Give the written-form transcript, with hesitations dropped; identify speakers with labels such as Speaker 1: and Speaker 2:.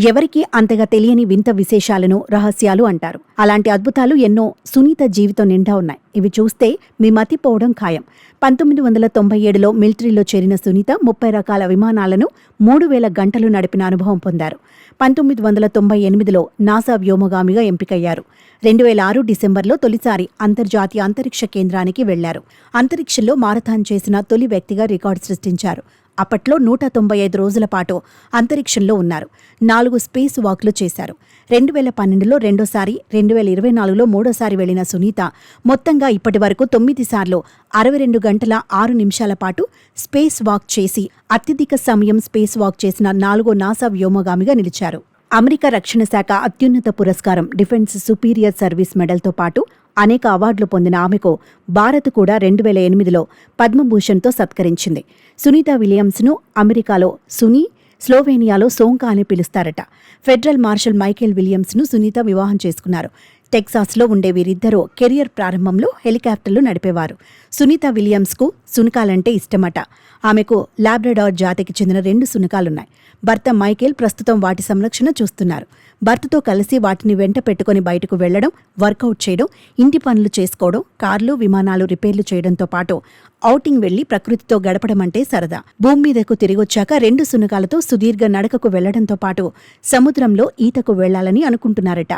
Speaker 1: ఎవరికీ అంతగా తెలియని వింత విశేషాలను రహస్యాలు అంటారు. అలాంటి అద్భుతాలు ఎన్నో సునీత జీవితం నిండా ఉన్నాయి. ఇవి చూస్తే మీ మతిపోవడం ఖాయం. 1997లో మిలిటరీలో చేరిన సునీత 30 రకాల విమానాలను 3000 గంటలు నడిపిన అనుభవం పొందారు. 1998లో నాసా వ్యోమగామిగా ఎంపికయ్యారు. 2006 డిసెంబర్లో తొలిసారి అంతర్జాతీయ అంతరిక్ష కేంద్రానికి వెళ్లారు. అంతరిక్షంలో మారథాన్ చేసిన తొలి వ్యక్తిగా రికార్డు సృష్టించారు. అప్పట్లో 195 రోజుల పాటు అంతరిక్షంలో ఉన్నారు. 4 స్పేస్ వాక్లు చేశారు. 2012లో రెండోసారి, 2024లో మూడోసారి వెళ్లిన సునీత మొత్తంగా ఇప్పటి వరకు 9 సార్లు 62 గంటల 6 నిమిషాల పాటు స్పేస్ వాక్ చేసి అత్యధిక సమయం స్పేస్ వాక్ చేసిన 4వ నాసా వ్యోమగామిగా నిలిచారు. అమెరికా రక్షణ శాఖ అత్యున్నత పురస్కారం డిఫెన్స్ సుపీరియర్ సర్వీస్ మెడల్తో పాటు అనేక అవార్డులు పొందిన ఆమెకు భారత్ కూడా 2008లో పద్మభూషణ్తో సత్కరించింది. సునీత విలియమ్స్ను అమెరికాలో సునీ, స్లోవేనియాలో సోంకా అని పిలుస్తారట. ఫెడరల్ మార్షల్ మైకేల్ విలియమ్స్ను సునీత వివాహం చేసుకున్నారు. టెక్సాస్లో ఉండే వీరిద్దరూ కెరియర్ ప్రారంభంలో హెలికాప్టర్లు నడిపేవారు. సునీత విలియమ్స్కు సునకాలంటే ఇష్టమట. ఆమెకు లాబ్రడార్ జాతికి చెందిన 2 సునకాలున్నాయి. భర్త మైకేల్ ప్రస్తుతం వాటి సంరక్షణ చూస్తున్నారు. భర్తతో కలిసి వాటిని వెంట పెట్టుకుని బయటకు వెళ్లడం, వర్కౌట్ చేయడం, ఇంటి పనులు చేసుకోవడం, కార్లు, విమానాలు రిపేర్లు చేయడంతో పాటు ఔటింగ్ వెళ్లి ప్రకృతితో గడపడం అంటే సరదా. భూమి మీదకు తిరిగొచ్చాక 2 సునకాలతో సుదీర్ఘ నడకకు వెళ్లడంతో పాటు సముద్రంలో ఈతకు వెళ్లాలని అనుకుంటున్నారట.